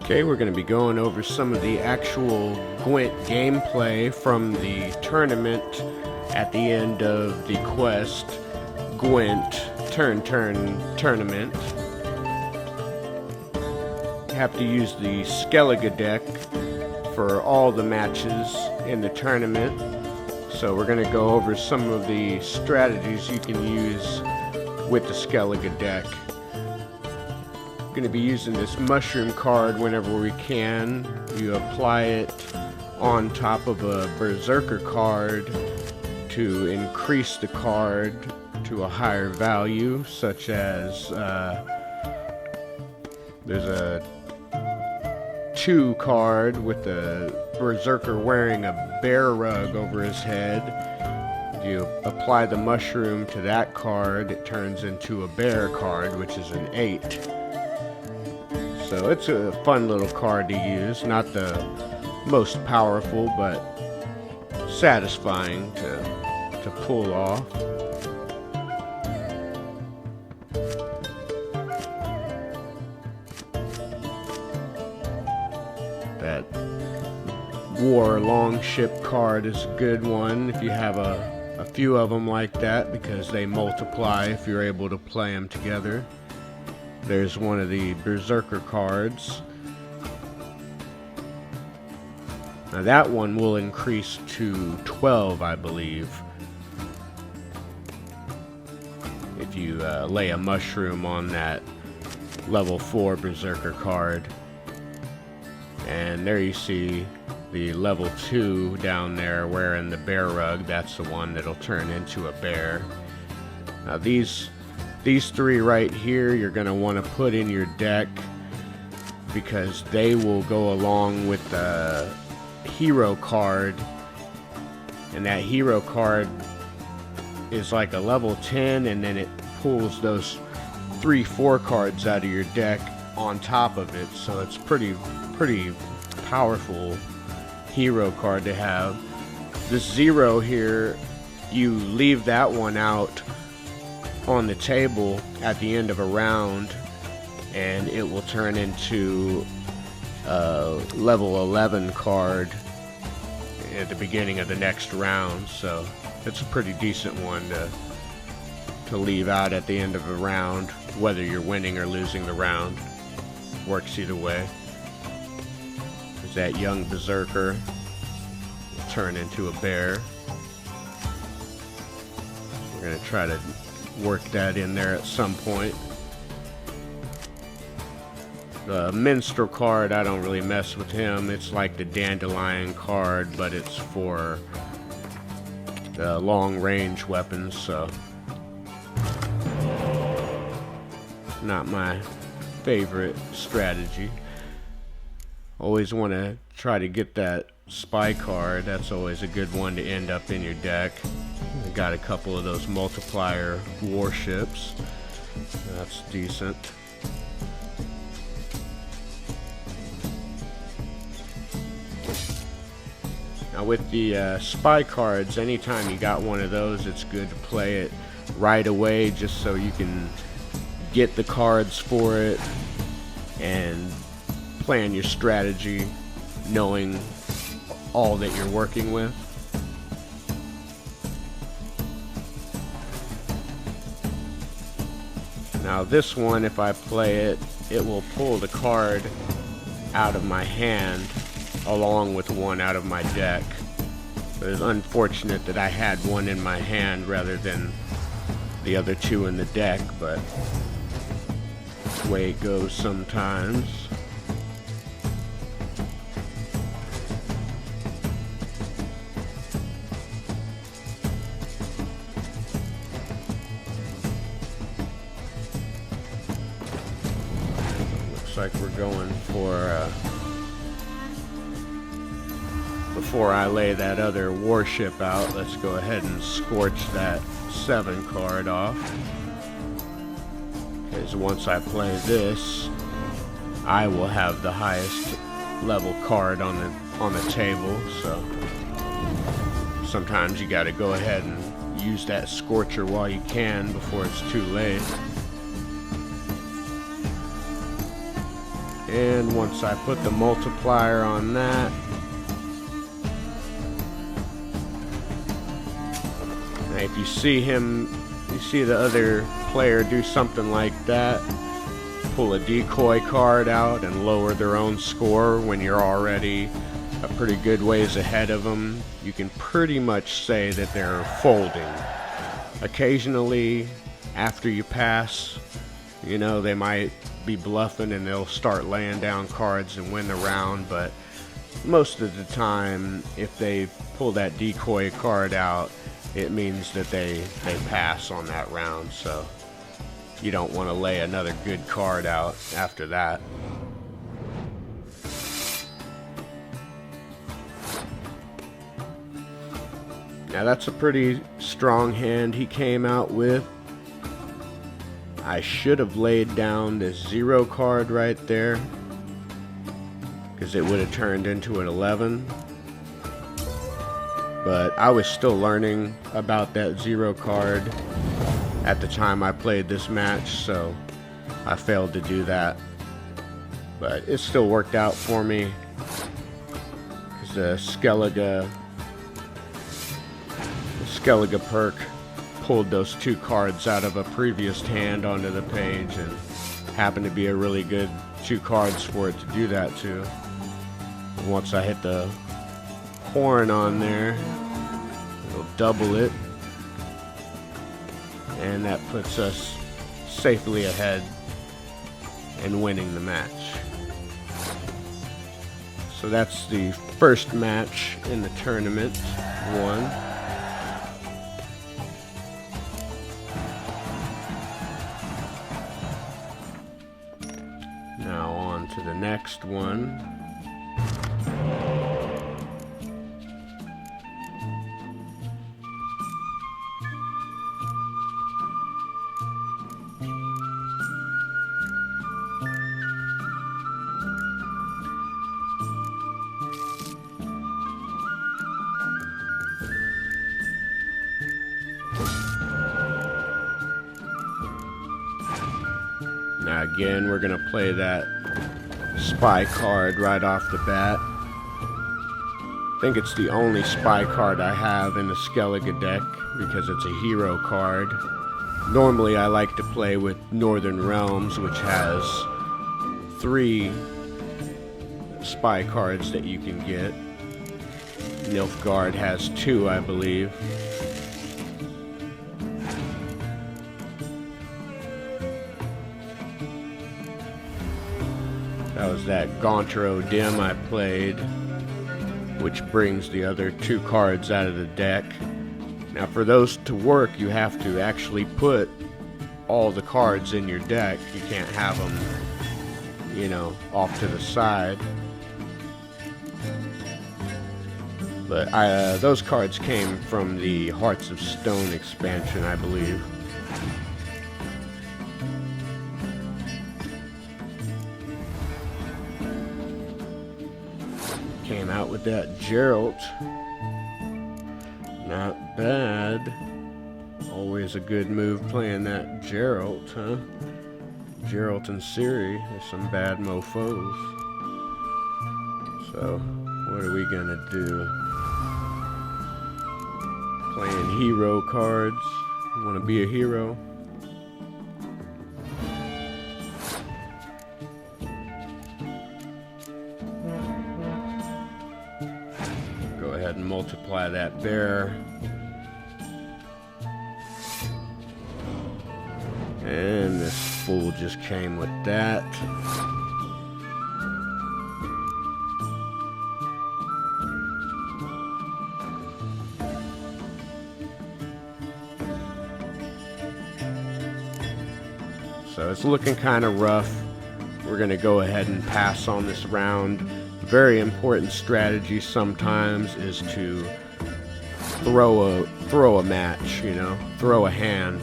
Okay, we're going to be going over some of the actual Gwent gameplay from the tournament at the end of the quest, Gwent Turn Tournament. You have to use the Skellige deck for all the matches in the tournament. So we're going to go over some of the strategies you can use with the Skellige deck. Going to be using this mushroom card whenever we can. You apply it on top of a berserker card to increase the card to a higher value, such as there's a 2 card with a berserker wearing a bear rug over his head. You apply the mushroom to that card, it turns into a bear card, which is an 8. So it's a fun little card to use, not the most powerful, but satisfying to pull off. That War Longship card is a good one if you have a few of them like that, because they multiply if you're able to play them together. There's one of the berserker cards. Now that one will increase to 12, I believe, if you lay a mushroom on that level 4 berserker card. And there you see the level 2 down there wearing the bear rug. That's the one that'll turn into a bear. Now these 3 right here you're going to want to put in your deck, because they will go along with the hero card, and that hero card is like a level 10, and then it pulls those 3-4 cards out of your deck on top of it. So it's pretty powerful hero card to have. This 0 here, you leave that one out on the table at the end of a round, and it will turn into a level 11 card at the beginning of the next round. So it's a pretty decent one to leave out at the end of a round, whether you're winning or losing the round. Works either way. There's that young berserker will turn into a bear. We're going to try to work that in there at some point. The minstrel card, I don't really mess with him. It's like the dandelion card, but it's for the long range weapons, so not my favorite strategy. Always want to try to get that spy card. That's always a good one to end up in your deck. Got a couple of those multiplier warships. That's decent. Now with the spy cards, anytime you got one of those, it's good to play it right away, just so you can get the cards for it and plan your strategy knowing all that you're working with. Now this one, if I play it, it will pull the card out of my hand along with one out of my deck. It's unfortunate that I had one in my hand rather than the other 2 in the deck, but that's the way it goes sometimes. Like we're going for before I lay that other warship out, let's go ahead and scorch that 7 card off, because once I play this, I will have the highest level card on the table. So sometimes you got to go ahead and use that scorcher while you can before it's too late. And once I put the multiplier on that, now if you see the other player do something like that, pull a decoy card out and lower their own score when you're already a pretty good ways ahead of them, you can pretty much say that they're folding. Occasionally, after you pass, you know, they might be bluffing and they'll start laying down cards and win the round, but most of the time, if they pull that decoy card out, it means that they pass on that round, so you don't want to lay another good card out after that. Now that's a pretty strong hand he came out with. I should have laid down this 0 card right there, because it would have turned into an 11. But I was still learning about that 0 card at the time I played this match, so I failed to do that. But it still worked out for me, because the Skellige perk pulled those 2 cards out of a previous hand onto the page, and happened to be a really good 2 cards for it to do that too. And once I hit the horn on there, it'll double it, and that puts us safely ahead and winning the match. So that's the first match in the tournament won. Now on to the next one. Now again, we're going to play that spy card right off the bat. I think it's the only spy card I have in the Skellige deck because it's a hero card. Normally I like to play with Northern Realms, which has 3 spy cards that you can get. Nilfgaard has 2, I believe. That was that Gauntro Dim I played, which brings the other 2 cards out of the deck. Now for those to work, you have to actually put all the cards in your deck. You can't have them, you know, off to the side. But those cards came from the Hearts of Stone expansion, I believe. Came out with that Geralt. Not bad. Always a good move playing that Geralt, huh? Geralt and Ciri are some bad mofos. So, what are we gonna do? Playing hero cards. You wanna be a hero? Go ahead and multiply that bear. And this fool just came with that. So it's looking kind of rough. We're going to go ahead and pass on this round. Very important strategy sometimes is to throw a match, you know, throw a hand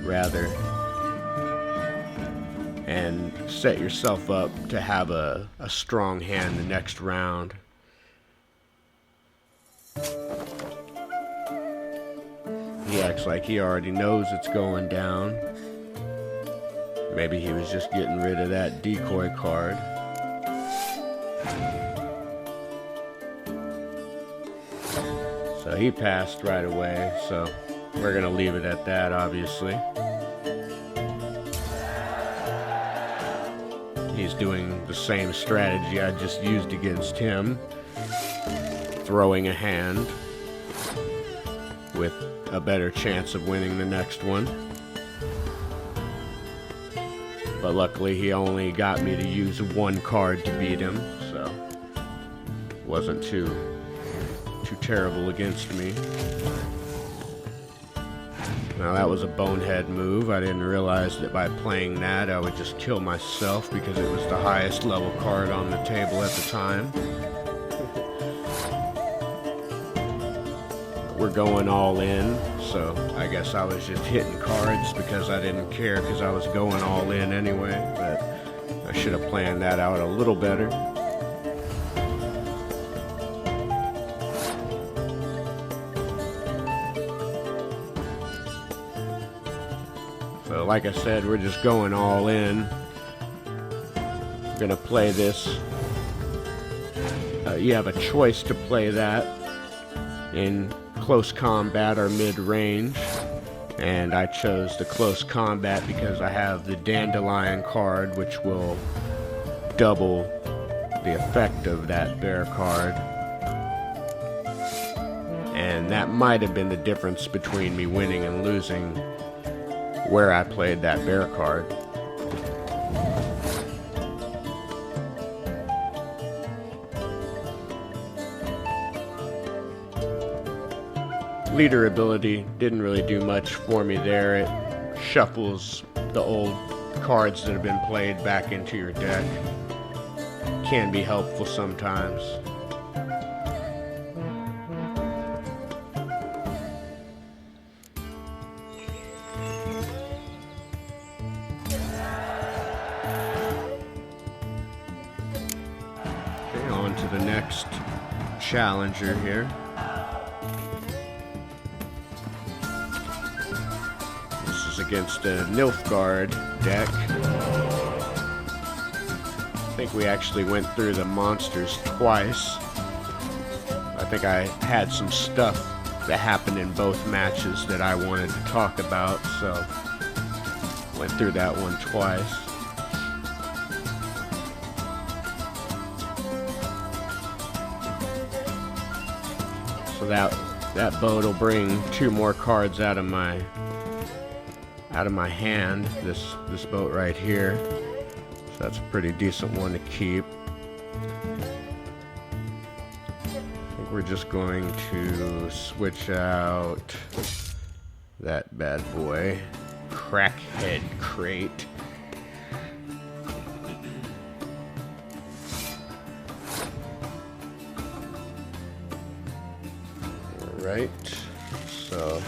rather, and set yourself up to have a strong hand the next round. He acts like he already knows it's going down. Maybe he was just getting rid of that decoy card. So he passed right away, so we're gonna leave it at that, obviously. He's doing the same strategy I just used against him, throwing a hand with a better chance of winning the next one. But luckily he only got me to use one card to beat him, so it wasn't too terrible against me. Now that was a bonehead move. I didn't realize that by playing that I would just kill myself because it was the highest level card on the table at the time. We're going all in, so I guess I was just hitting cards because I didn't care because I was going all in anyway, but I should have planned that out a little better. So like I said, we're just going all in. I'm gonna play this. You have a choice to play that in close combat or mid-range, and I chose the close combat because I have the dandelion card, which will double the effect of that bear card, and that might have been the difference between me winning and losing, where I played that bear card. Leader ability didn't really do much for me there. It shuffles the old cards that have been played back into your deck. Can be helpful sometimes. Okay, on to the next challenger here. Against a Nilfgaard deck. I think we actually went through the monsters twice. I think I had some stuff that happened in both matches that I wanted to talk about, so went through that one twice. So that boat will bring 2 more cards out of my hand, this boat right here. So that's a pretty decent one to keep. I think we're just going to switch out that bad boy, Crackhead Crate. Alright, so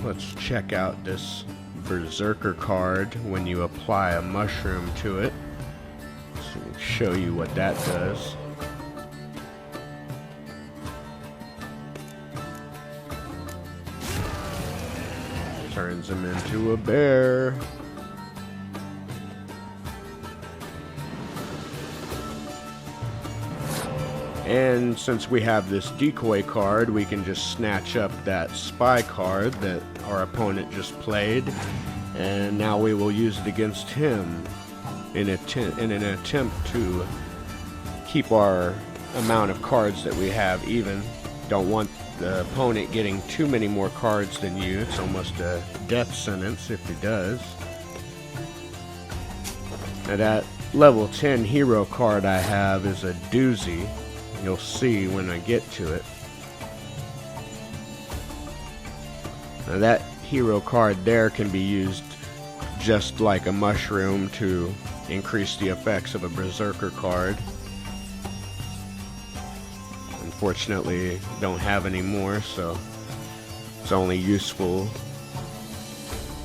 let's check out this Berserker card when you apply a mushroom to it. So we'll show you what that does. Turns him into a bear. And since we have this decoy card, we can just snatch up that spy card that our opponent just played, and now we will use it against him in an attempt to keep our amount of cards that we have even. Don't want the opponent getting too many more cards than you. It's almost a death sentence if he does. Now that level 10 hero card I have is a doozy. You'll see when I get to it. Now that hero card there can be used just like a mushroom to increase the effects of a berserker card. Unfortunately, don't have any more, so it's only useful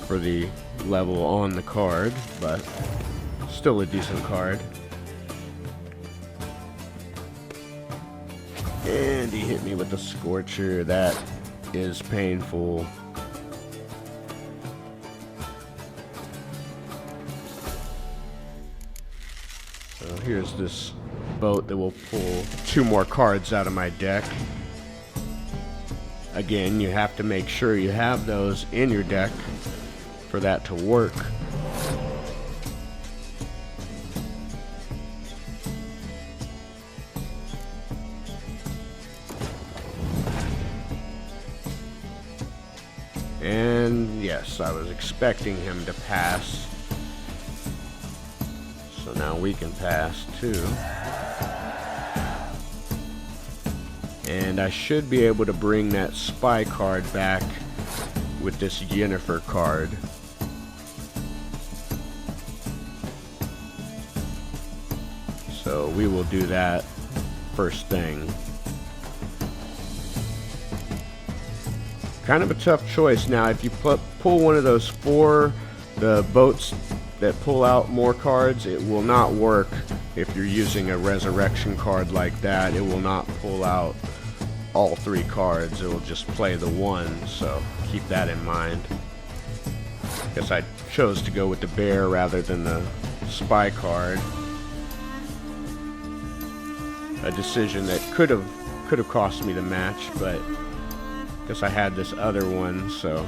for the level on the card, but still a decent card. And he hit me with the Scorcher. That is painful. here's this boat that will pull 2 more cards out of my deck. Again, you have to make sure you have those in your deck for that to work. And yes, I was expecting him to pass. So now we can pass too. And I should be able to bring that spy card back with this Yennefer card. So we will do that first thing. Kind of a tough choice now. If you pull one of those 4, the boats that pull out more cards, it will not work. If you're using a resurrection card like that, it will not pull out all 3 cards. It will just play the 1, so keep that in mind. Guess I chose to go with the bear rather than the spy card. A decision that could have cost me the match, but guess I had this other one, so.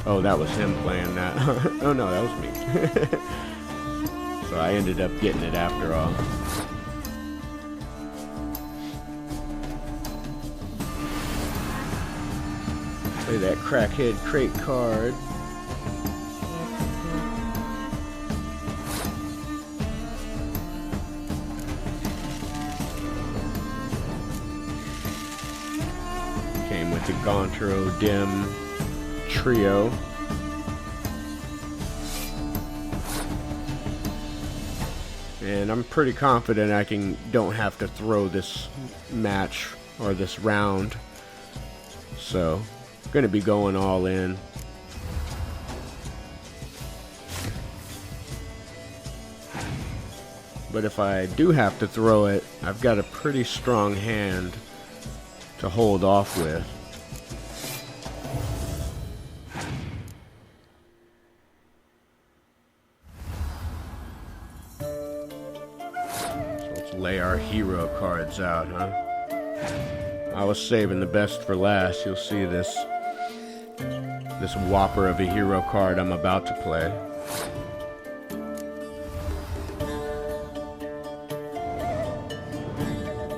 Oh, that was him playing that. Oh no, that was me. So I ended up getting it after all. Play that crackhead crate card. Came with the Gontro Dim trio. And I'm pretty confident I don't have to throw this match or this round. So, going to be going all in. But if I do have to throw it, I've got a pretty strong hand to hold off with. So let's lay our hero cards out, huh? I was saving the best for last. You'll see this whopper of a hero card I'm about to play.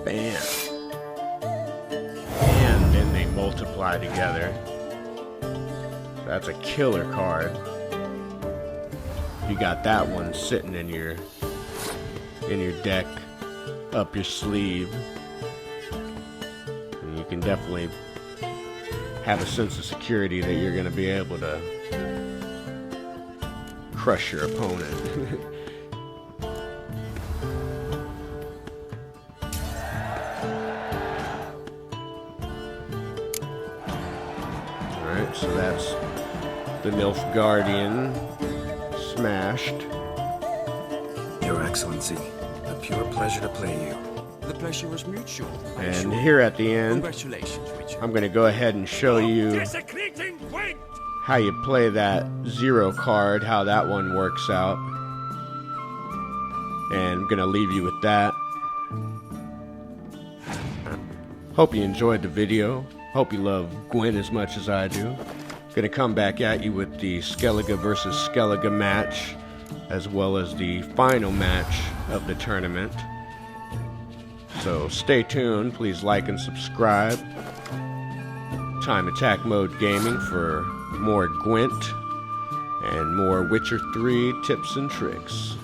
Bam. And then they multiply together. That's a killer card. You got that one sitting in your deck, up your sleeve. And you can definitely have a sense of security that you're going to be able to crush your opponent. Alright, so that's the Nilfgaardian smashed. Your Excellency, a pure pleasure to play you. The pleasure was mutual. And here at the end, Congratulations, Richard. I'm going to go ahead and show you how you play that 0 card, how that one works out. And I'm going to leave you with that. Hope you enjoyed the video. Hope you love Gwent as much as I do. Going to come back at you with the Skellige versus Skellige match, as well as the final match of the tournament. So stay tuned, please like and subscribe. Time Attack Mode Gaming for more Gwent and more Witcher 3 tips and tricks.